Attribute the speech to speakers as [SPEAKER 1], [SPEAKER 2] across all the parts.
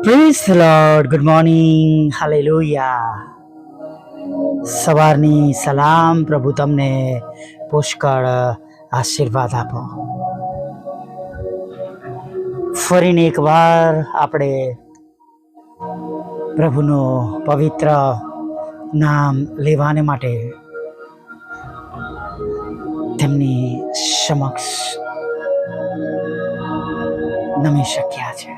[SPEAKER 1] Praise the lord. Good morning. Hallelujah. સવારની સલામ. પ્રભુ તમને પુષ્કળ આશીર્વાદ આપો. ફરીને એકવાર આપણે પ્રભુનું પવિત્ર નામ લેવાને માટે તેમની સમક્ષ નમી શક્યા છે.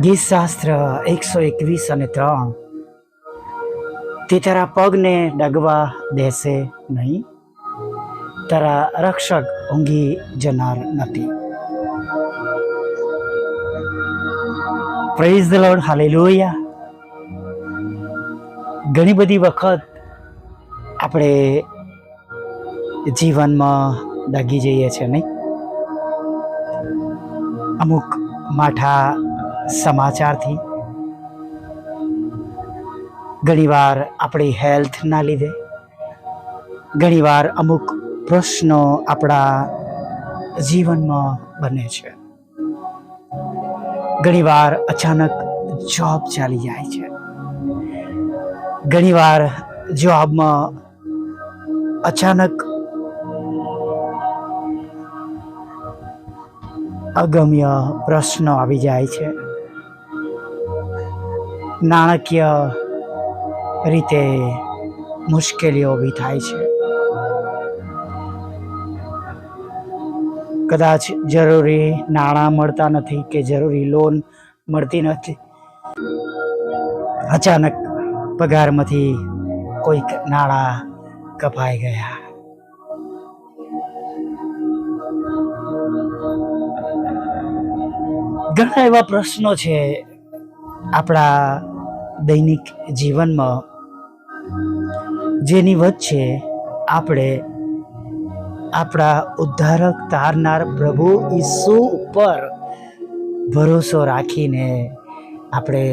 [SPEAKER 1] ગીત શાસ્ત્ર 121:3. તે તારા પગને ડગવા દેશે નહીં, તારા રક્ષક ઊંઘી જનાર નથી. Praise the lord. હાલેલુયા. ઘણી બધી વખત આપણે જીવનમાં ડગી જઈએ છીએ નહીં, અમુક માઠા સમાચારથી, ઘણીવાર આપણી હેલ્થના લીધે, ઘણીવાર અમુક પ્રશ્નો આપણા જીવનમાં બને છે, ઘણીવાર અચાનક જોબ ચાલી જાય છે, ઘણીવાર જોબમાં અચાનક અગમ્ય પ્રશ્નો આવી જાય છે, નાણાકીય રીતે મુશ્કેલીઓ ઊભી થાય છે, કદાચ જરૂરી નાણાં મળતા નથી કે જરૂરી લોન મળતી નથી, અચાનક પગારમાંથી કોઈક નાણાં કપાઈ ગયા. ઘણા એવા પ્રશ્નો છે આપણા દૈનિક જીવનમાં, જેની વચ્ચે આપણે આપણા ઉદ્ધારક તારનાર પ્રભુ ઈસુ ઉપર ભરોસો રાખીને આપણે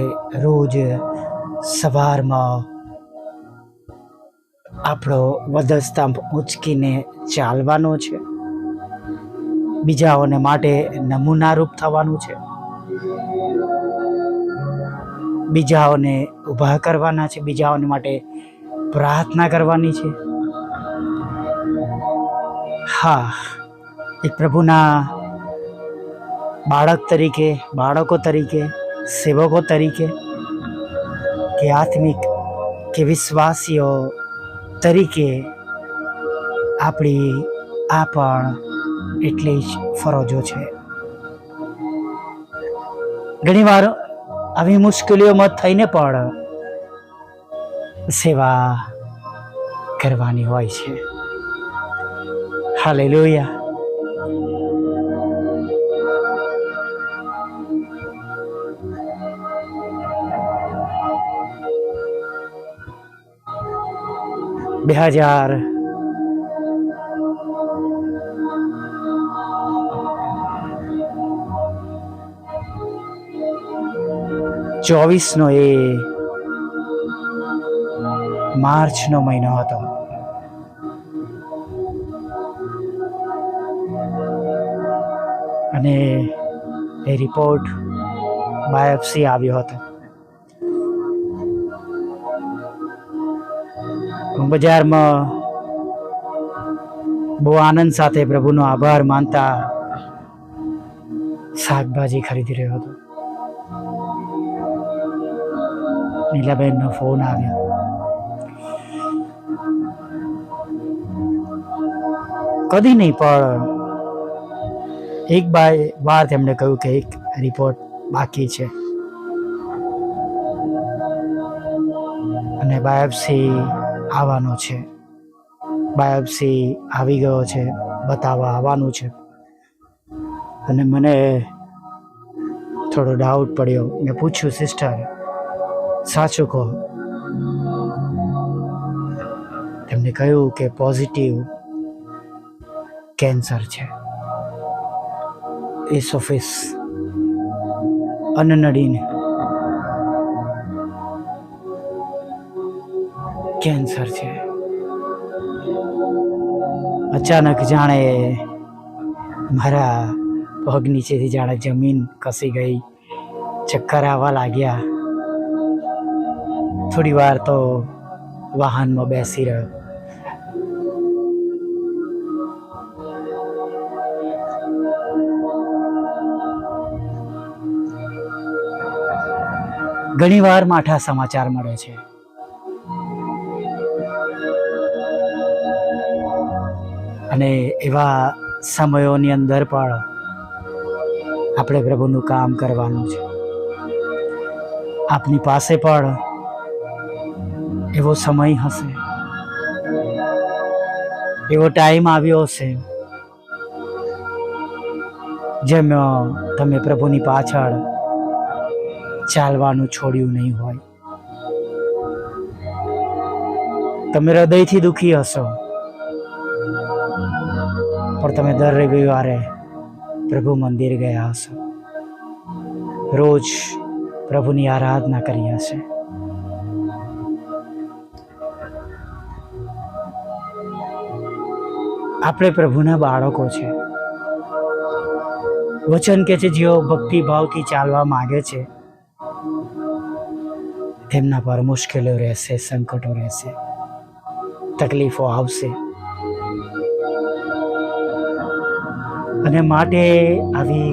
[SPEAKER 1] રોજ સવારમાં આપણો વધસ્તંભ ઊંચકીને ચાલવાનો છે, બીજાઓને માટે નમૂનારૂપ થવાનું છે, બીજાઓને ઊભા કરવાના છે, બીજાઓને માટે પ્રાર્થના કરવાની છે. હા, એક પ્રભુના બાળક તરીકે, બાળકો તરીકે, સેવકો તરીકે કે આત્મિક કે વિશ્વાસીઓ તરીકે આપણી આ પણ એટલી જ ફરજો છે. ઘણીવાર આવી મુશ્કેલીઓમાં થઈને પણ સેવા કરવાની હોય છે. હાલેલુયા. બે 2024 એ માર્ચનો મહિનો હતો. અને એ રિપોર્ટ બાયોપ્સી આવ્યો હતો. હું બજારમાં બહુ આનંદ સાથે પ્રભુનો આભાર માનતા શાકભાજી ખરીદી રહ્યો હતો. નીલાબેનનો ફોન આવ્યો. કદી નહીં, પણ એક વાર તેમણે કહ્યું કે એક રિપોર્ટ બાકી છે અને બાયોપ્સી આવવાનો છે. બાયોપ્સી આવી ગયો છે, બતાવવા આવવાનું છે. અને મને થોડો ડાઉટ પડ્યો. મેં પૂછ્યું, સિસ્ટર સાચું કહો? તેમણે કહ્યું કે પોઝિટિવ કેન્સર છે, એસોફેસ અન્નનળીને કેન્સર છે. અચાનક જાણે મારા પગ નીચેથી જાણે જમીન ખસી ગઈ, ચક્કર આવવા લાગ્યા. થોડી વાર તો વાહનમાં બેસી રહ્યો. ઘણી વાર માઠા સમાચાર મળે છે. અને એવા સમયોની અંદર પણ આપણે પ્રભુનું કામ કરવાનું છે. આપની પાસે પણ એવો સમય હશે, એવો ટાઈમ આવ્યો હશે જેમાં તમે પ્રભુની પાછળ ચાલવાનું છોડ્યું નહીં હોય. તમે હૃદયથી દુઃખી હશો, પણ તમે દર રવિવારે પ્રભુ મંદિર ગયા હશો, રોજ પ્રભુની આરાધના કરી હશે. આપણે પ્રભુના બાળકો છે. વચન કે છે જેઓ ભક્તિભાવથી ચાલવા માંગે છે તેમના પર મુશ્કેલીઓ રહેશે, સંકટો રહેશે, તકલીફો આવશે. અને માટે આવી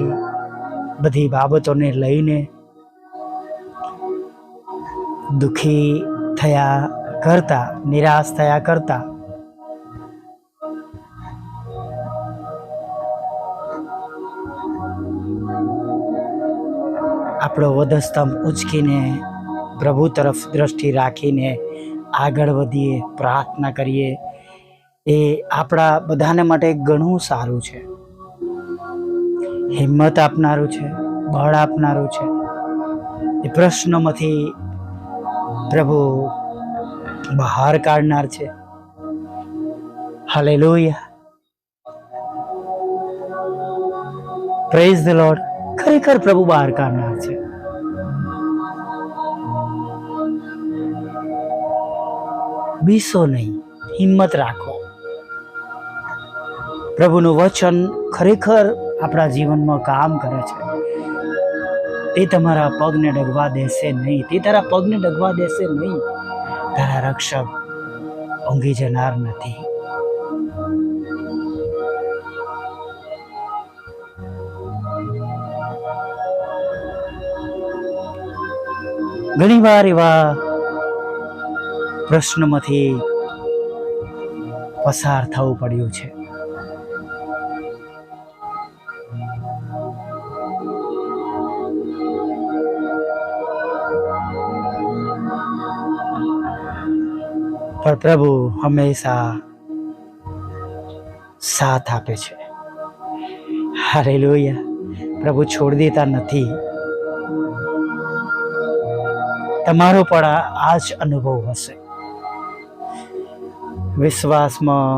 [SPEAKER 1] બધી બાબતોને લઈને દુઃખી થયા કરતા, નિરાશ થયા કરતા આપણો વધસ્તંભ ઉંચકીને પ્રભુ તરફ દ્રષ્ટિ રાખીને આગળ વધીએ, પ્રાર્થના કરીએ, એ આપણા બધાને માટે ઘણું સારું છે. હિંમત આપનારું છે, બળ આપનારું છે. એ પ્રશ્નોમાંથી પ્રભુ બહાર કાઢનાર છે. Hallelujah, praise the lord. ખરેખર પ્રભુ બહાર કાઢનાર છે. બીસો નહીં, હિંમત રાખો. પ્રભુનું વચન ખરેખર આપણા જીવનમાં કામ કરે છે. તે તમારા પગને ડગવા દેશે નહીં, તે તારા પગને ડગવા દેશે નહીં. તારા રક્ષક ઊંઘી જનાર નથી. ઘણી વાર એવા પ્રશ્નોમાંથી પસાર થવું પડ્યું છે. પણ પ્રભુ હંમેશા સાથ આપે છે. હાલેલુયા. પ્રભુ છોડી દેતા નથી. તમારો પણ આ જ અનુભવ હશે. વિશ્વાસમાં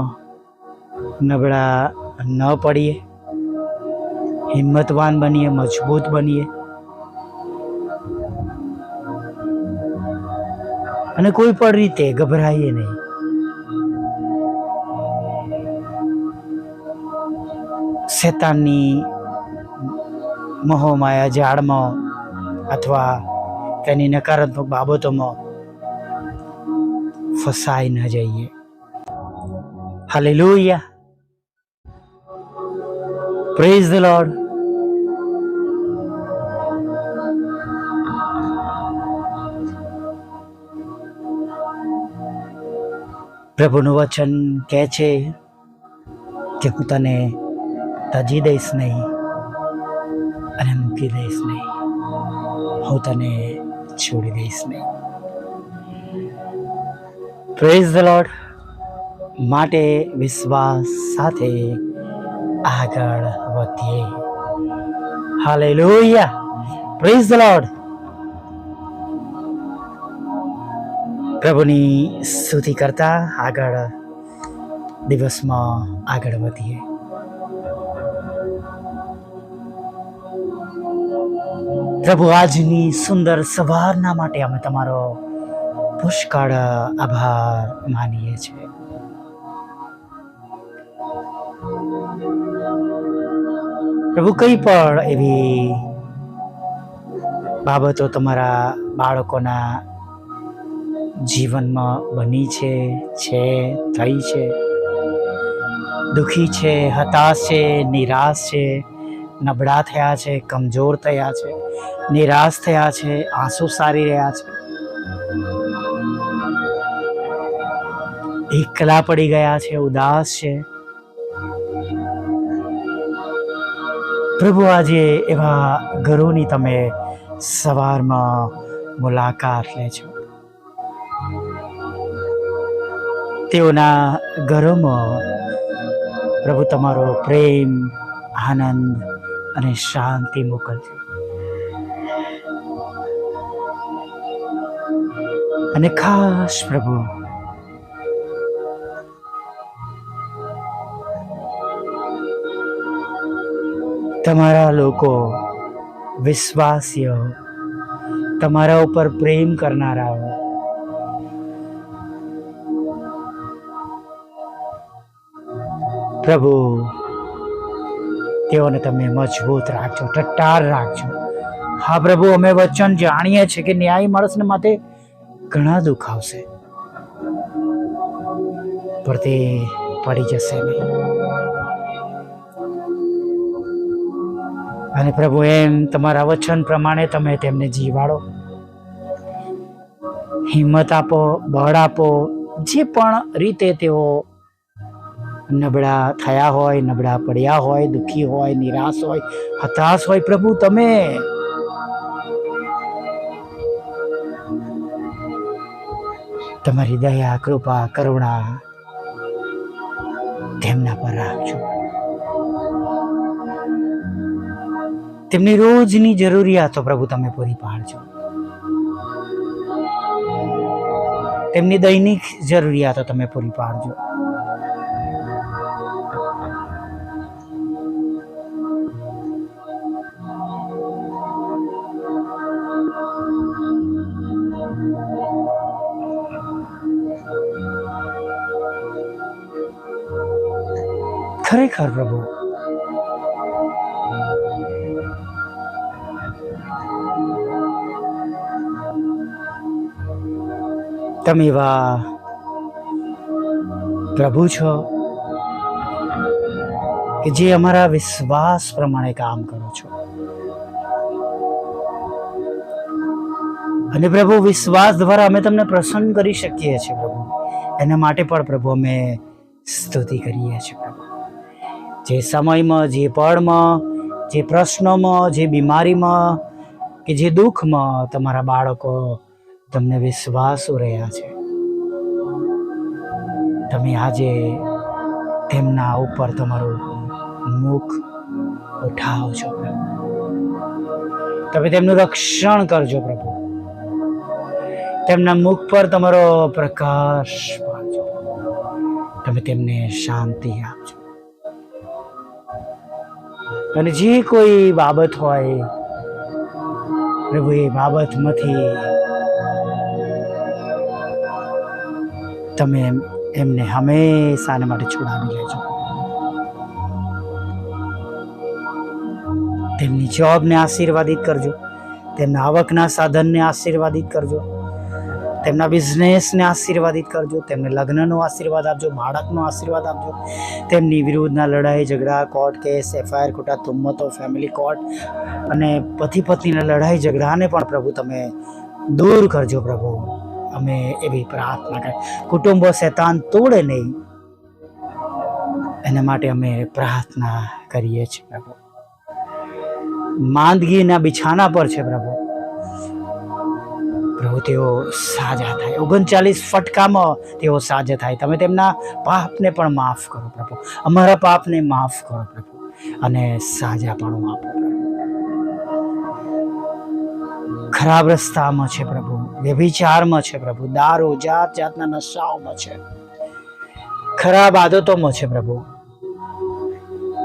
[SPEAKER 1] નબળા ન પડીએ, હિંમતવાન બનીએ, મજબૂત બનીએ. અને કોઈ પણ રીતે ગભરાઈએ નહીં. શેતાનની મોહમાયા જાળમાં અથવા તેની નકારાત્મક બાબતોમાં ફસાઈ ન જઈએ. Hallelujah, praise the Lord. પ્રભુનું વચન કહે છે કે હું તને તજી દઈશ નહીં અને મૂકી દઈશ નહીં, હું તને છોડી દઈશ નહીં. Praise the lord. માટે વિશ્વાસ સાથે આગળ વધીએ. Hallelujah, praise the lord. પ્રભુની સ્તુતિ કરતા આગળ દિવસમાં આગળ વધીએ. પ્રભુ, આજની સુંદર સવારના માટે અમે તમારો પુષ્કળ આભાર માનીએ છીએ. પ્રભુ કઈ પણ એવી બાબતો તમારા બાળકોના જીવનમાં બની છે, થઈ છે, દુઃખી છે, હતાશ છે, નિરાશ છે, નબળા થયા છે, કમજોર થયા છે, નિરાશ થયા છે, આંસુ સારી રહ્યા છે, એકલા પડી ગયા છે, ઉદાસ છે, પ્રભુ આજે એવા ઘરોની તમે સવારમાં મુલાકાત લેજો. તેઓના ઘરોમાં પ્રભુ તમારો પ્રેમ, આનંદ અને શાંતિ મોકલજો. અને ખાસ પ્રભુ તમારા લોકો વિશ્વાસીઓ, તમારા ઉપર પ્રેમ કરનારાઓ, પ્રભુ તેઓને તમે મજબૂત રાખજો, ટટ્ટાર રાખજો. હા પ્રભુ, અમે વચન જાણીએ છીએ કે ન્યાય માણસને માટે ઘણા દુઃખ આવશે, પણ તે પડી જશે નહીં. અને પ્રભુ એમ તમારા વચન પ્રમાણે તમે તેમને જીવાડો, હિંમત આપો, બળ આપો. જે પણ રીતે તેઓ નબળા થયા હોય, નબળા પડ્યા હોય, દુઃખી હોય, નિરાશ હોય, હતાશ હોય, પ્રભુ તમે તમારી દયા, કૃપા, કરુણા તેમના પર રાખજો. તેમની રોજની જરૂરિયાતો પ્રભુ તમે પૂરી પાડજો. તેમની દૈનિક જરૂરિયાતો તમે પૂરી પાડજો. ખરેખર પ્રભુ તમે એવા પ્રભુ છો કે જે અમારા વિશ્વાસ પ્રમાણે કામ કરો છો. અને પ્રભુ વિશ્વાસ દ્વારા અમે તમને પ્રસન્ન કરી શકીએ છીએ પ્રભુ. એના માટે પણ પ્રભુ અમે સ્તુતિ કરીએ છીએ પ્રભુ. જે સમયમાં, જે પળમાં, જે પ્રશ્નોમાં, જે બીમારીમાં કે જે દુઃખમાં તમારા બાળકો તમને વિશ્વાસુ રહ્યા છે, તમે આજે તેમના ઉપર તમારું મુખ ઉઠાવજો પ્રભુ. તમે તેમનું રક્ષણ કરજો પ્રભુ. તેમના મુખ પર તમારો પ્રકાશ પાડજો. તમે તેમને શાંતિ આપજો. અને જે કોઈ બાબત હોય પ્રભુ, એ બાબતમાંથી તમે એમને હંમેશાને માટે છોડાવી લેજો. તેમની જોબને આશીર્વાદિત કરજો, તેમના આવકના સાધનને આશીર્વાદિત કરજો, તેમના બિઝનેસને આશીર્વાદિત કરજો, તેમને લગ્નનો આશીર્વાદ આપજો, બાળકનો આશીર્વાદ આપજો. તેમની વિરુદ્ધના લડાઈ ઝઘડા, કોર્ટ કેસ, FIR, ખોટા તુમ્મતો, ફેમિલી કોર્ટ અને પતિ પત્નીના લડાઈ ઝઘડાને પણ પ્રભુ તમે દૂર કરજો પ્રભુ. અમે એવી પ્રાર્થના કરીએ. કુટુંબો શૈતાન તોડે નહીં એના માટે અમે પ્રાર્થના કરીએ છીએ પ્રભુ. માંદગીના બિછાના પર છે પ્રભુ, પ્રભુ તેઓ સાજા થાય. 39 ફટકામાં તેઓ સાજા થાય. તમે તેમના પાપને પણ માફ કરો પ્રભુ. અમારા પાપને માફ કરો પ્રભુ અને સાજાપણું આપો પ્રભુ. ખરાબ રસ્તામાં છે પ્રભુ, વ્યભિચારમાં છે પ્રભુ, દારૂ, જાત જાતના નશાઓમાં છે, ખરાબ આદતોમાં છે પ્રભુ.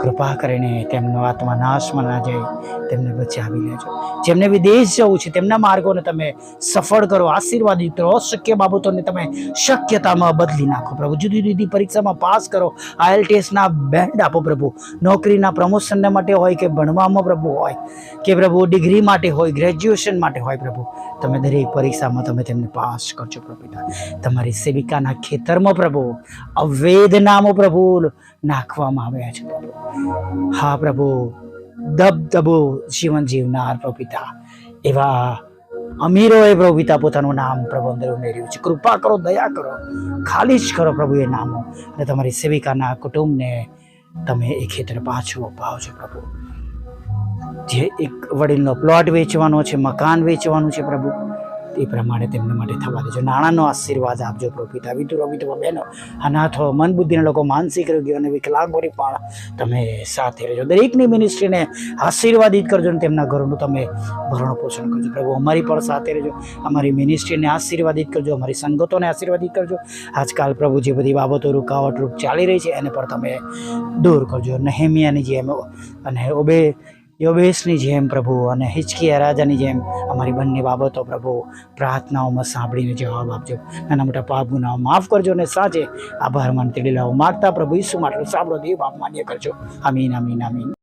[SPEAKER 1] કૃપા કરીને તેમનો આત્મા નાશમાં ના જાય, તેમને બચાવી લેજો. જેમને વિદેશ જવું છે તેમના માર્ગોને તમે સફળ કરો, આશીર્વાદિત કરો. અશક્ય બાબતોને તમે શક્યતામાં બદલી નાખો પ્રભુ. જુદી જુદી પરીક્ષામાં પાસ કરો, IELTS બેન્ડ આપો પ્રભુ. નોકરીના પ્રમોશનને માટે હોય કે ભણવામાં પ્રભુ હોય કે પ્રભુ ડિગ્રી માટે હોય, ગ્રેજ્યુએશન માટે હોય પ્રભુ, તમે દરેક પરીક્ષામાં તમે તેમને પાસ કરજો પ્રભુ. તમારી સેવિકાના ખેતરમાં પ્રભુ અવૈધ નામો પ્રભુ નાખવામાં આવ્યા છે પ્રભુ. હા પ્રભુ, દબદબો જીવન જીવનાર પ્રભુ પિતા, એવા અમીરોએ પ્રભુ પિતા પોતાનું નામ પ્રભુ અંદર ઉમેર્યું છે. કૃપા કરો, દયા કરો, ખાલી જ કરો પ્રભુ એ નામો, અને તમારી સેવિકાના કુટુંબને તમે એ ખેતર પાછું અપાવજો પ્રભુ. જે એક વડીલનો પ્લોટ વેચવાનો છે, મકાન વેચવાનું છે પ્રભુ, એ પ્રમાણે તેમને માટે થવા દેજો. નાણાંનો આશીર્વાદ આપજો પ્રભુ પિતા. વિધુરો વિધવા બહેનો, અનાથો, મન બુદ્ધિના લોકો, માનસિક રોગીઓ અને વિકલાંગોની પણ તમે સાથે રહેજો. દરેકની મિનિસ્ટ્રીને આશીર્વાદિત કરજો અને તેમના ઘરોનું તમે ભરણ પોષણ કરજો પ્રભુ. અમારી પણ સાથે રહેજો, અમારી મિનિસ્ટ્રીને આશીર્વાદિત કરજો, અમારી સંગતોને આશીર્વાદિત કરજો. આજકાલ પ્રભુ જે બધી બાબતો રૂપ ચાલી રહી છે એને પણ તમે દૂર કરજો. નેહેમિયાની જેમ અને યોબેશની જેમ પ્રભુ, અને હિચકિયા રાજાની જેમ અમારી બંને બાબતો પ્રભુ પ્રાર્થનાઓમાં સાંભળીને જવાબ આપજો. નાના મોટા પાપ ગુનાઓ માફ કરજો, અને સાચે આભાર માનતી લીલાઓ માગતા પ્રભુ ઈસુ માટે સાંભળો, દેવ બાપ માન્ય કરજો. આમીન, આમીન, આમીન.